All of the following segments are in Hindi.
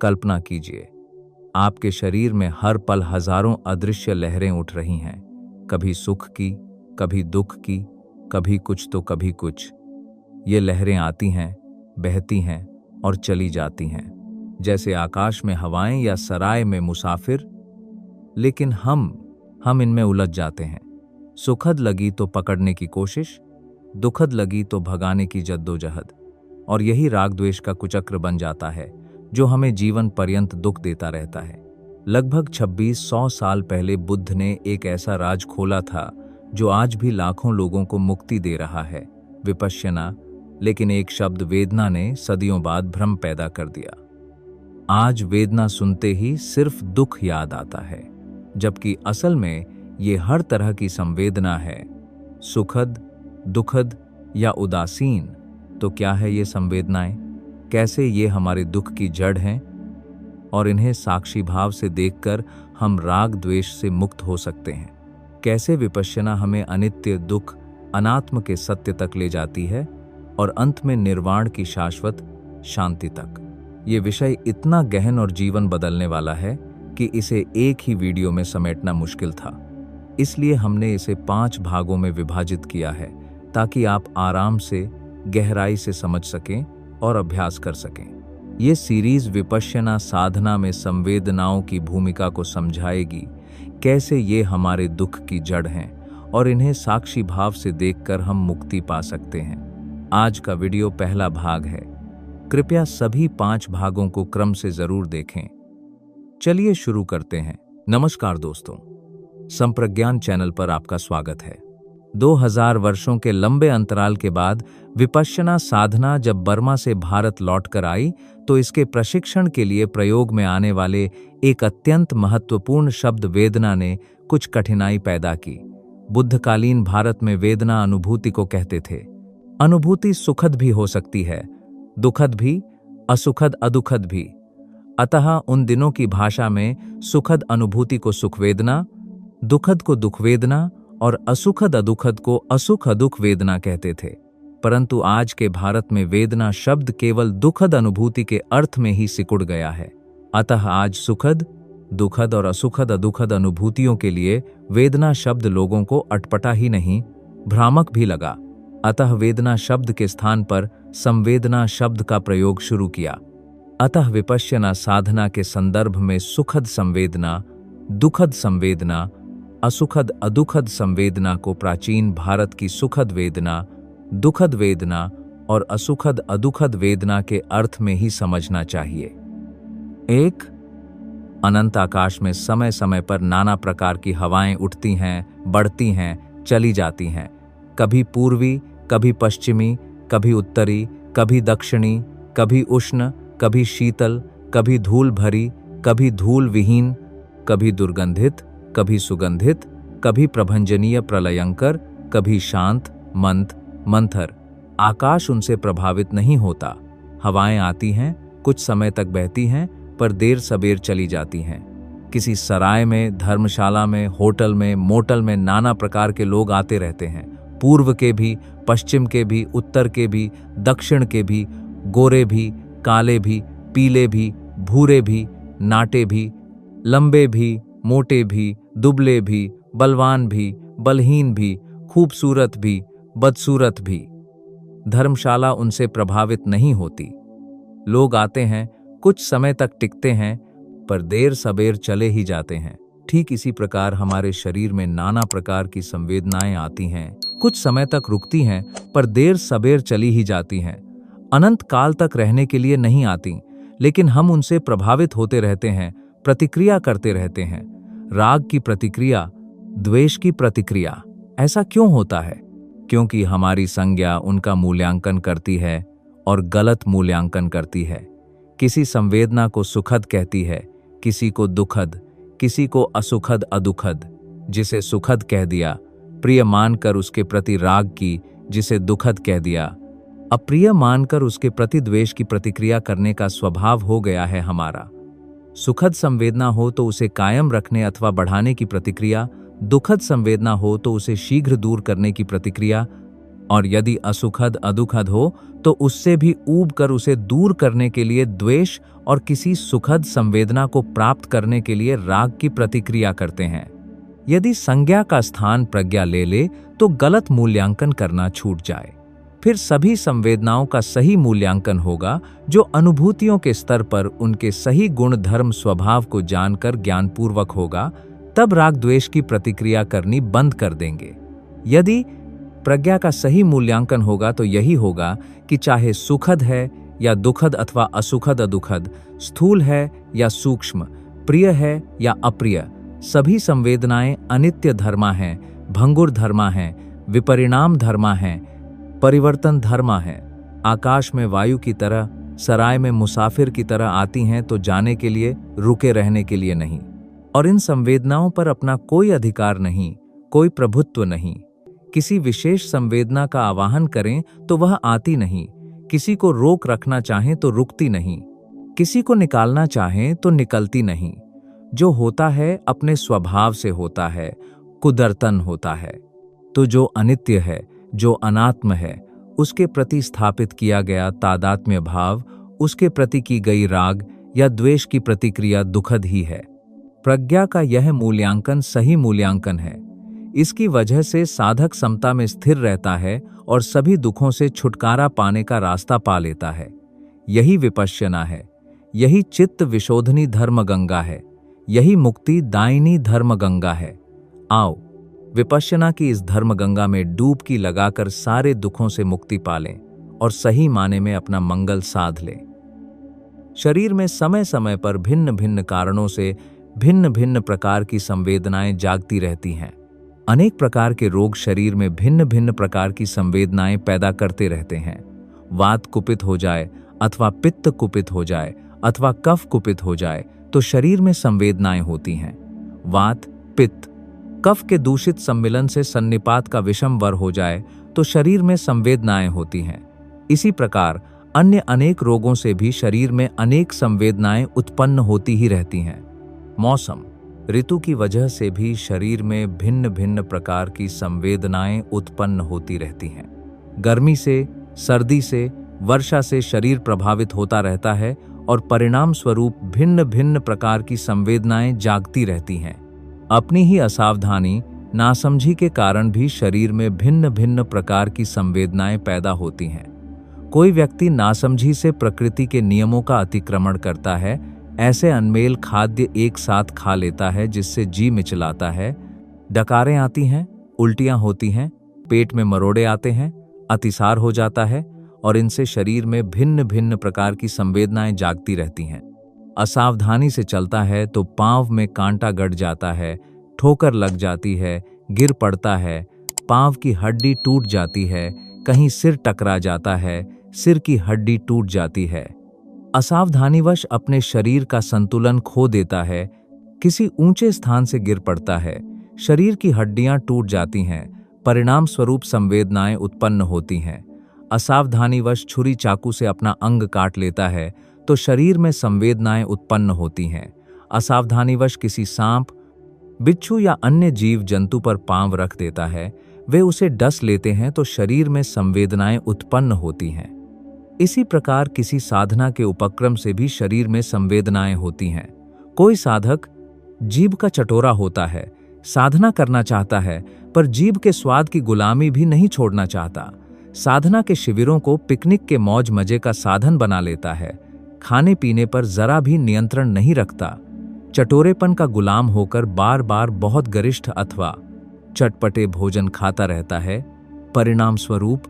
कल्पना कीजिए, आपके शरीर में हर पल हजारों अदृश्य लहरें उठ रही हैं, कभी सुख की, कभी दुख की, कभी कुछ तो कभी कुछ। ये लहरें आती हैं, बहती हैं और चली जाती हैं, जैसे आकाश में हवाएं या सराय में मुसाफिर। लेकिन हम इनमें उलझ जाते हैं। सुखद लगी तो पकड़ने की कोशिश, दुखद लगी तो भगाने की जद्दोजहद, और यही राग द्वेष का कुचक्र बन जाता है जो हमें जीवन पर्यंत दुख देता रहता है। लगभग 2600 साल पहले बुद्ध ने एक ऐसा राज खोला था जो आज भी लाखों लोगों को मुक्ति दे रहा है, विपश्यना। लेकिन एक शब्द वेदना ने सदियों बाद भ्रम पैदा कर दिया। आज वेदना सुनते ही सिर्फ दुख याद आता है, जबकि असल में ये हर तरह की संवेदना है, सुखद, दुखद या उदासीन। तो क्या है ये संवेदनाएं? कैसे ये हमारे दुख की जड़ हैं? और इन्हें साक्षी भाव से देखकर हम राग द्वेष से मुक्त हो सकते हैं। कैसे विपश्यना हमें अनित्य, दुख, अनात्म के सत्य तक ले जाती है और अंत में निर्वाण की शाश्वत शांति तक। ये विषय इतना गहन और जीवन बदलने वाला है कि इसे एक ही वीडियो में समेटना मुश्किल था। इसलिए हमने इसे 5 भागों में विभाजित किया है, ताकि आप आराम से, गहराई से समझ सकें और अभ्यास कर सकें। ये सीरीज विपश्यना साधना में संवेदनाओं की भूमिका को समझाएगी, कैसे ये हमारे दुख की जड़ हैं और इन्हें साक्षी भाव से देखकर हम मुक्ति पा सकते हैं। आज का वीडियो पहला भाग है। कृपया सभी 5 भागों को क्रम से जरूर देखें। चलिए शुरू करते हैं। नमस्कार दोस्तों, संप्रज्ञान चैनल पर आपका स्वागत है। 2000 वर्षों के लंबे अंतराल के बाद विपश्यना साधना जब बर्मा से भारत लौटकर आई, तो इसके प्रशिक्षण के लिए प्रयोग में आने वाले एक अत्यंत महत्वपूर्ण शब्द वेदना ने कुछ कठिनाई पैदा की। बुद्धकालीन भारत में वेदना अनुभूति को कहते थे। अनुभूति सुखद भी हो सकती है, दुखद भी, असुखद अदुखद भी। अतः उन दिनों की भाषा में सुखद अनुभूति को सुख वेदना, दुखद को दुख वेदना और असुखद अदुखद को असुख अदुख वेदना कहते थे। परंतु आज के भारत में वेदना शब्द केवल दुखद अनुभूति के अर्थ में ही सिकुड़ गया है। अतः आज सुखद, दुखद और असुखद अदुखद अनुभूतियों के लिए वेदना शब्द लोगों को अटपटा ही नहीं, भ्रामक भी लगा। अतः वेदना शब्द के स्थान पर संवेदना शब्द का प्रयोग शुरू किया। अतः विपश्यना साधना के संदर्भ में सुखद संवेदना, दुखद संवेदना, असुखद अदुखद संवेदना को प्राचीन भारत की सुखद वेदना, दुखद वेदना और असुखद अदुखद वेदना के अर्थ में ही समझना चाहिए। 1. अनंत आकाश में समय समय पर नाना प्रकार की हवाएं उठती हैं, बढ़ती हैं, चली जाती हैं। कभी पूर्वी, कभी पश्चिमी, कभी उत्तरी, कभी दक्षिणी, कभी उष्ण, कभी शीतल, कभी धूल भरी, कभी धूल विहीन, कभी दुर्गंधित, कभी सुगंधित, कभी प्रभंजनीय प्रलयंकर, कभी शांत, मंथ, मंथर। आकाश उनसे प्रभावित नहीं होता। हवाएं आती हैं, कुछ समय तक बहती हैं, पर देर सबेर चली जाती हैं। किसी सराय में, धर्मशाला में, होटल में, मोटल में नाना प्रकार के लोग आते रहते हैं। पूर्व के भी, पश्चिम के भी, उत्तर के भी, दक्षिण के भी, गोरे भी, काले भी, पीले भी, भूरे भी, नाटे भी, लंबे भी, मोटे भी, दुबले भी, बलवान भी, बलहीन भी, खूबसूरत भी, बदसूरत भी। धर्मशाला उनसे प्रभावित नहीं होती। लोग आते हैं, कुछ समय तक टिकते हैं, पर देर सबेर चले ही जाते हैं। ठीक इसी प्रकार हमारे शरीर में नाना प्रकार की संवेदनाएं आती हैं, कुछ समय तक रुकती हैं, पर देर सबेर चली ही जाती हैं। अनंत काल तक रहने के लिए नहीं आती, लेकिन हम उनसे प्रभावित होते रहते हैं, प्रतिक्रिया करते रहते हैं। राग की प्रतिक्रिया, द्वेष की प्रतिक्रिया। ऐसा क्यों होता है? क्योंकि हमारी संज्ञा उनका मूल्यांकन करती है और गलत मूल्यांकन करती है। किसी संवेदना को सुखद कहती है, किसी को दुखद, किसी को असुखद अदुखद। जिसे सुखद कह दिया, प्रिय मानकर उसके प्रति राग की, जिसे दुखद कह दिया, अप्रिय मानकर उसके प्रति द्वेष की प्रतिक्रिया करने का स्वभाव हो गया है हमारा। सुखद संवेदना हो तो उसे कायम रखने अथवा बढ़ाने की प्रतिक्रिया, दुखद संवेदना हो तो उसे शीघ्र दूर करने की प्रतिक्रिया, और यदि असुखद अदुखद हो तो उससे भी ऊब कर उसे दूर करने के लिए द्वेष और किसी सुखद संवेदना को प्राप्त करने के लिए राग की प्रतिक्रिया करते हैं। यदि संज्ञा का स्थान प्रज्ञा ले ले तो गलत मूल्यांकन करना छूट जाए। फिर सभी संवेदनाओं का सही मूल्यांकन होगा जो अनुभूतियों के स्तर पर उनके सही गुण धर्म स्वभाव को जानकर ज्ञानपूर्वक होगा, तब राग द्वेष की प्रतिक्रिया करनी बंद कर देंगे। यदि प्रज्ञा का सही मूल्यांकन होगा तो यही होगा कि चाहे सुखद है या दुखद अथवा असुखद अदुखद, स्थूल है या सूक्ष्म, प्रिय है या अप्रिय, सभी संवेदनाएं अनित्य धर्मा हैं, भंगुर धर्मा हैं, विपरिणाम धर्मा हैं, परिवर्तन धर्मा हैं। आकाश में वायु की तरह, सराय में मुसाफिर की तरह आती हैं तो जाने के लिए, रुके रहने के लिए नहीं। और इन संवेदनाओं पर अपना कोई अधिकार नहीं, कोई प्रभुत्व नहीं। किसी विशेष संवेदना का आवाहन करें तो वह आती नहीं, किसी को रोक रखना चाहें तो रुकती नहीं, किसी को निकालना चाहें तो निकलती नहीं। जो होता है अपने स्वभाव से होता है, कुदरतन होता है। तो जो अनित्य है, जो अनात्म है, उसके प्रति स्थापित किया गया तादात्म्य भाव, उसके प्रति की गई राग या द्वेष की प्रतिक्रिया दुखद ही है। प्रज्ञा का यह मूल्यांकन सही मूल्यांकन है। इसकी वजह से साधक समता में स्थिर रहता है और सभी दुखों से छुटकारा पाने का रास्ता पा लेता है। यही विपश्यना है, यही चित्त विशोधनी धर्म गंगा है, यही मुक्ति दायिनी धर्म गंगा है। आओ विपश्यना की इस धर्म गंगा में डुबकी लगाकर सारे दुखों से मुक्ति पालें और सही माने में अपना मंगल साध लें। शरीर में समय समय पर भिन्न भिन्न कारणों से भिन्न भिन्न प्रकार की संवेदनाएं जागती रहती हैं। अनेक प्रकार के रोग शरीर में भिन्न भिन्न प्रकार की संवेदनाएं पैदा करते रहते हैं। वात कुपित हो जाए अथवा पित्त कुपित हो जाए अथवा कफ कुपित हो जाए तो शरीर में संवेदनाएं होती हैं। वात, पित्त, कफ के दूषित सम्मिलन से सन्निपात का विषम वर हो जाए तो शरीर में संवेदनाएं होती हैं। इसी प्रकार अन्य अनेक रोगों से भी शरीर में अनेक संवेदनाएं उत्पन्न होती ही रहती हैं। मौसम, ऋतु की वजह से भी शरीर में भिन्न भिन्न प्रकार की संवेदनाएं उत्पन्न होती रहती हैं। गर्मी से, सर्दी से, वर्षा से शरीर प्रभावित होता रहता है और परिणाम स्वरूप भिन्न भिन्न प्रकार की संवेदनाएं जागती रहती हैं। अपनी ही असावधानी, नासमझी के कारण भी शरीर में भिन्न भिन्न प्रकार की संवेदनाएं पैदा होती हैं। कोई व्यक्ति नासमझी से प्रकृति के नियमों का अतिक्रमण करता है, ऐसे अनमेल खाद्य एक साथ खा लेता है जिससे जी मिचलाता है, डकारें आती हैं, उल्टियां होती हैं, पेट में मरोड़े आते हैं, अतिसार हो जाता है और इनसे शरीर में भिन्न भिन्न प्रकार की संवेदनाएं जागती रहती हैं। असावधानी से चलता है तो पांव में कांटा गड़ जाता है, ठोकर लग जाती है, गिर पड़ता है, पांव की हड्डी टूट जाती है, कहीं सिर टकरा जाता है, सिर की हड्डी टूट जाती है। असावधानीवश अपने शरीर का संतुलन खो देता है, किसी ऊंचे स्थान से गिर पड़ता है, शरीर की हड्डियां टूट जाती हैं, परिणाम स्वरूप संवेदनाएं उत्पन्न होती हैं। असावधानीवश छुरी चाकू से अपना अंग काट लेता है तो शरीर में संवेदनाएं उत्पन्न होती हैं। असावधानीवश किसी सांप, बिच्छू या अन्य जीव जंतु पर पांव रख देता है, वे उसे डस लेते हैं तो शरीर में संवेदनाएं उत्पन्न होती हैं। इसी प्रकार किसी साधना के उपक्रम से भी शरीर में संवेदनाएं होती हैं। कोई साधक जीभ का चटोरा होता है, साधना करना चाहता है पर जीभ के स्वाद की गुलामी भी नहीं छोड़ना चाहता। साधना के शिविरों को पिकनिक के मौज मजे का साधन बना लेता है, खाने पीने पर जरा भी नियंत्रण नहीं रखता, चटोरेपन का गुलाम होकर बार बार बहुत गरिष्ठ अथवा चटपटे भोजन खाता रहता है। परिणाम स्वरूप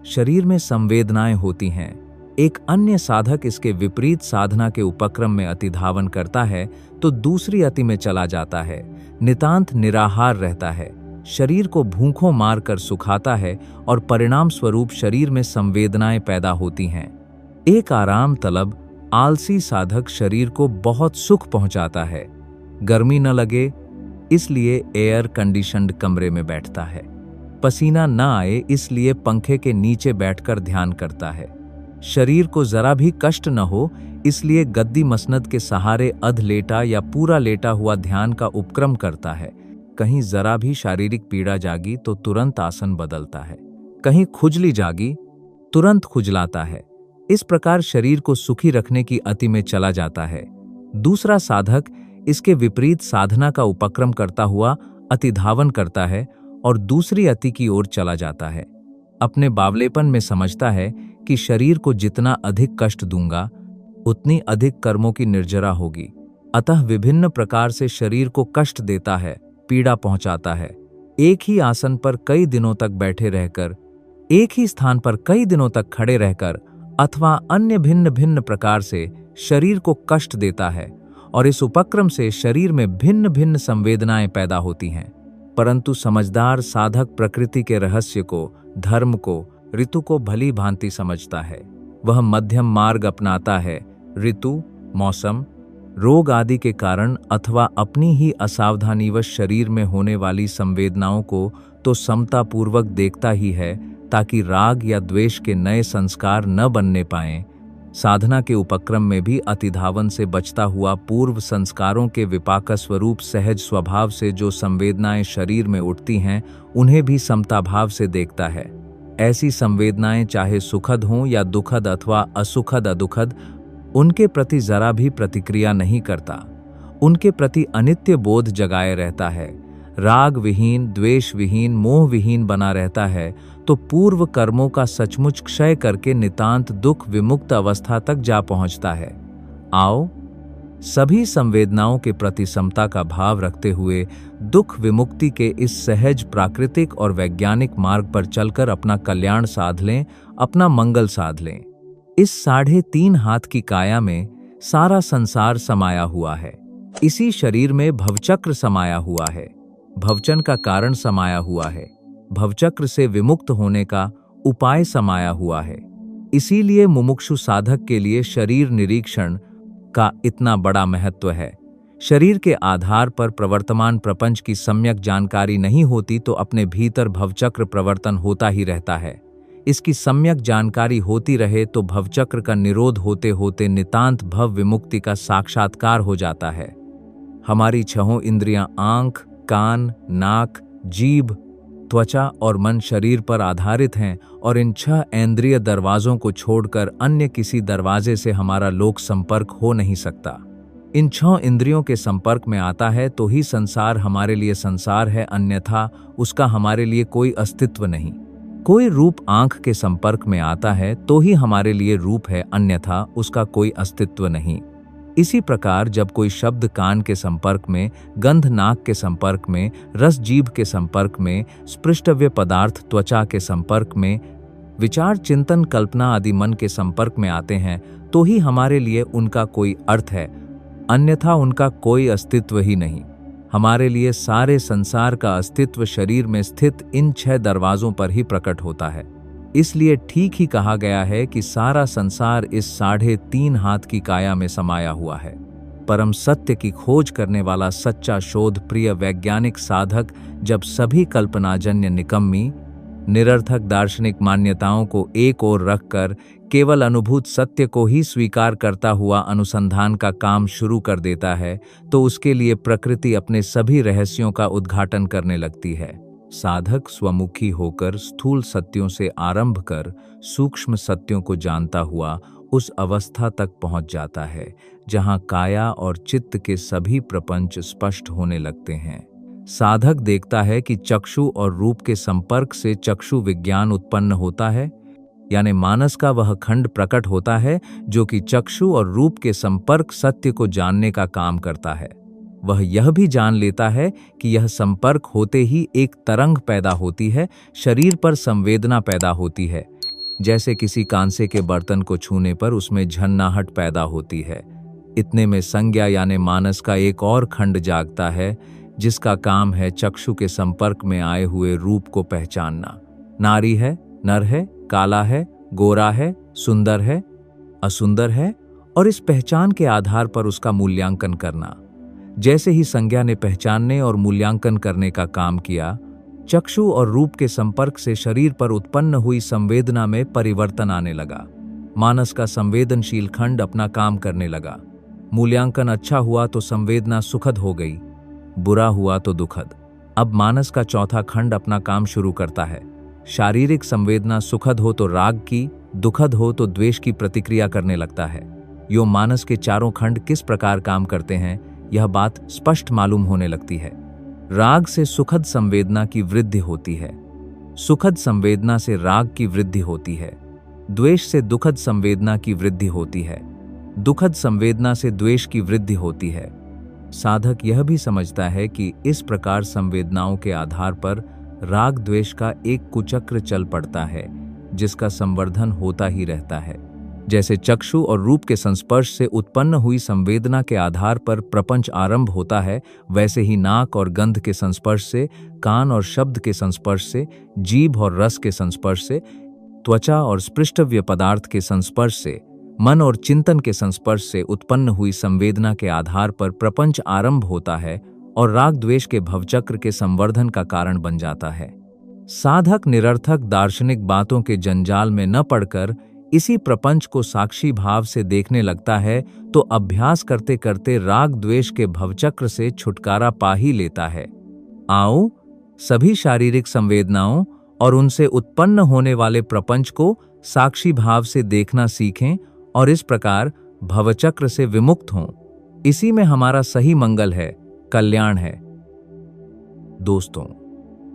शरीर में संवेदनाएं होती हैं। एक अन्य साधक इसके विपरीत साधना के उपक्रम में अतिधावन करता है तो दूसरी अति में चला जाता है, नितांत निराहार रहता है, शरीर को भूखों मार कर सुखाता है और परिणाम स्वरूप शरीर में संवेदनाएं पैदा होती हैं। एक आराम तलब आलसी साधक शरीर को बहुत सुख पहुंचाता है, गर्मी न लगे इसलिए एयर कंडीशन्ड कमरे में बैठता है, पसीना न आए इसलिए पंखे के नीचे बैठकर ध्यान करता है, शरीर को जरा भी कष्ट न हो इसलिए गद्दी मसनद के सहारे अध लेटा या पूरा लेटा हुआ ध्यान का उपक्रम करता है। कहीं जरा भी शारीरिक पीड़ा जागी तो तुरंत आसन बदलता है, कहीं खुजली जागी तुरंत खुजलाता है, इस प्रकार शरीर को सुखी रखने की अति में चला जाता है। दूसरा साधक इसके विपरीत साधना का उपक्रम करता हुआ अति धावन करता है और दूसरी अति की ओर चला जाता है। अपने बावलेपन में समझता है कि शरीर को जितना अधिक कष्ट दूंगा उतनी अधिक कर्मों की निर्जरा होगी, अतः विभिन्न प्रकार से शरीर को कष्ट देता है, पीड़ा पहुंचाता है। एक ही आसन पर कई दिनों तक बैठे रहकर, एक ही स्थान पर कई दिनों तक खड़े रहकर अथवा अन्य भिन्न भिन्न प्रकार से शरीर को कष्ट देता है और इस उपक्रम से शरीर में भिन्न भिन्न संवेदनाएं पैदा होती हैं। परंतु समझदार साधक प्रकृति के रहस्य को, धर्म को, ऋतु को भली भांति समझता है। वह मध्यम मार्ग अपनाता है। ऋतु, मौसम, रोग आदि के कारण अथवा अपनी ही असावधानीवश शरीर में होने वाली संवेदनाओं को तो समतापूर्वक देखता ही है ताकि राग या द्वेष के नए संस्कार न बनने पाएं। साधना के उपक्रम में भी अतिधावन से बचता हुआ पूर्व संस्कारों के विपाक स्वरूप सहज स्वभाव से जो संवेदनाएं शरीर में उठती हैं उन्हें भी समताभाव से देखता है। ऐसी संवेदनाएं चाहे सुखद हों या दुखद अथवा असुखद अदुखद, उनके प्रति जरा भी प्रतिक्रिया नहीं करता। उनके प्रति अनित्य बोध जगाए रहता है। राग विहीन, द्वेष विहीन, मोह विहीन बना रहता है तो पूर्व कर्मों का सचमुच क्षय करके नितांत दुख विमुक्त अवस्था तक जा पहुंचता है। आओ सभी संवेदनाओं के प्रति समता का भाव रखते हुए दुख विमुक्ति के इस सहज प्राकृतिक और वैज्ञानिक मार्ग पर चलकर अपना कल्याण साध लें, अपना मंगल साध लें। इस 3.5 हाथ की काया में सारा संसार समाया हुआ है। इसी शरीर में भवचक्र समाया हुआ है, भवचन का कारण समाया हुआ है, भवचक्र से विमुक्त होने का उपाय समाया हुआ है। इसीलिए मुमुक्षु साधक के लिए शरीर निरीक्षण का इतना बड़ा महत्व है। शरीर के आधार पर प्रवर्तमान प्रपंच की सम्यक जानकारी नहीं होती तो अपने भीतर भवचक्र प्रवर्तन होता ही रहता है। इसकी सम्यक जानकारी होती रहे तो भवचक्र का निरोध होते होते नितांत भव विमुक्ति का साक्षात्कार हो जाता है। हमारी 6 इंद्रियां आंख, कान, नाक, जीभ, त्वचा और मन शरीर पर आधारित हैं और इन 6 इंद्रिय दरवाजों को छोड़कर अन्य किसी दरवाजे से हमारा लोक संपर्क हो नहीं सकता। इन 6 इंद्रियों के संपर्क में आता है तो ही संसार हमारे लिए संसार है, अन्यथा उसका हमारे लिए कोई अस्तित्व नहीं। कोई रूप आंख के संपर्क में आता है तो ही हमारे लिए रूप है, अन्यथा उसका कोई अस्तित्व नहीं। इसी प्रकार जब कोई शब्द कान के संपर्क में, गंध नाक के संपर्क में, रस जीभ के संपर्क में, स्पृष्टव्य पदार्थ त्वचा के संपर्क में, विचार चिंतन कल्पना आदि मन के संपर्क में आते हैं तो ही हमारे लिए उनका कोई अर्थ है, अन्यथा उनका कोई अस्तित्व ही नहीं। हमारे लिए सारे संसार का अस्तित्व शरीर में स्थित इन 6 दरवाजों पर ही प्रकट होता है। इसलिए ठीक ही कहा गया है कि सारा संसार इस 3.5 हाथ की काया में समाया हुआ है। परम सत्य की खोज करने वाला सच्चा शोध प्रिय वैज्ञानिक साधक जब सभी कल्पनाजन्य निकम्मी निरर्थक दार्शनिक मान्यताओं को एक ओर रखकर केवल अनुभूत सत्य को ही स्वीकार करता हुआ अनुसंधान का काम शुरू कर देता है तो उसके लिए प्रकृति अपने सभी रहस्यों का उद्घाटन करने लगती है। साधक स्वमुखी होकर स्थूल सत्यों से आरंभ कर सूक्ष्म सत्यों को जानता हुआ उस अवस्था तक पहुंच जाता है जहां काया और चित्त के सभी प्रपंच स्पष्ट होने लगते हैं। साधक देखता है कि चक्षु और रूप के संपर्क से चक्षु विज्ञान उत्पन्न होता है, यानी मानस का वह खंड प्रकट होता है जो कि चक्षु और रूप के संपर्क सत्य को जानने का काम करता है। वह यह भी जान लेता है कि यह संपर्क होते ही एक तरंग पैदा होती है, शरीर पर संवेदना पैदा होती है। जैसे किसी कांसे के बर्तन को छूने पर उसमें झन्नाहट पैदा होती है, इतने में संज्ञा यानी मानस का एक और खंड जागता है जिसका काम है चक्षु के संपर्क में आए हुए रूप को पहचानना। नारी है, नर है, काला है, गोरा है, सुंदर है, असुंदर है, और इस पहचान के आधार पर उसका मूल्यांकन करना। जैसे ही संज्ञा ने पहचानने और मूल्यांकन करने का काम किया, चक्षु और रूप के संपर्क से शरीर पर उत्पन्न हुई संवेदना में परिवर्तन आने लगा। मानस का संवेदनशील खंड अपना काम करने लगा। मूल्यांकन अच्छा हुआ तो संवेदना सुखद हो गई, बुरा हुआ तो दुखद। अब मानस का चौथा खंड अपना काम शुरू करता है। शारीरिक संवेदना सुखद हो तो राग की, दुखद हो तो द्वेष की प्रतिक्रिया करने लगता है। यो मानस के चारों खंड किस प्रकार काम करते हैं, यह बात स्पष्ट मालूम होने लगती है। राग से सुखद संवेदना की वृद्धि होती है, सुखद संवेदना से राग की वृद्धि होती है, द्वेष से दुखद संवेदना की वृद्धि होती है, दुखद संवेदना से द्वेष की वृद्धि होती है। साधक यह भी समझता है कि इस प्रकार संवेदनाओं के आधार पर राग द्वेष का एक कुचक्र चल पड़ता है, जिसका संवर्धन होता ही रहता है। जैसे चक्षु और रूप के संस्पर्श से उत्पन्न हुई संवेदना के आधार पर प्रपंच आरंभ होता है, वैसे ही नाक और गंध के संस्पर्श से, कान और शब्द के संस्पर्श से, जीभ और रस के संस्पर्श से, त्वचा और स्पृष्टव्य पदार्थ के संस्पर्श से, मन और चिंतन के संस्पर्श से उत्पन्न हुई संवेदना के आधार पर प्रपंच आरंभ होता है और राग द्वेष के भवचक्र के संवर्धन का कारण बन जाता है। साधक निरर्थक दार्शनिक बातों के जंजाल में न पड़कर इसी प्रपंच को साक्षी भाव से देखने लगता है तो अभ्यास करते करते राग द्वेष के भवचक्र से छुटकारा पा ही लेता है। आओ सभी शारीरिक संवेदनाओं और उनसे उत्पन्न होने वाले प्रपंच को साक्षी भाव से देखना सीखें और इस प्रकार भवचक्र से विमुक्त हों। इसी में हमारा सही मंगल है, कल्याण है। दोस्तों,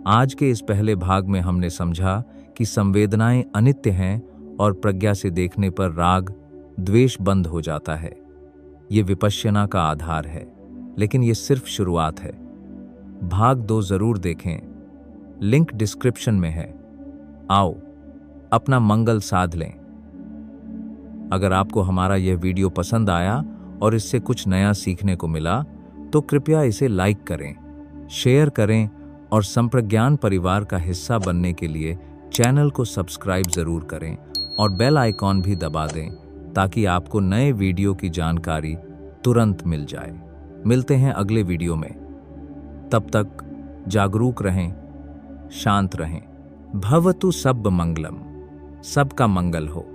आज के इस पहले भाग में हमने समझा कि संवेदनाएं अनित्य हैं और प्रज्ञा से देखने पर राग द्वेष बंद हो जाता है। ये विपश्यना का आधार है, लेकिन ये सिर्फ शुरुआत है। भाग 2 जरूर देखें, लिंक डिस्क्रिप्शन में है। आओ अपना मंगल साध लें। अगर आपको हमारा यह वीडियो पसंद आया और इससे कुछ नया सीखने को मिला तो कृपया इसे लाइक करें, शेयर करें और संप्रज्ञान परिवार का हिस्सा बनने के लिए चैनल को सब्सक्राइब जरूर करें और बेल आइकॉन भी दबा दें ताकि आपको नए वीडियो की जानकारी तुरंत मिल जाए। मिलते हैं अगले वीडियो में। तब तक जागरूक रहें, शांत रहें। भवतु सब मंगलम, सबका मंगल हो।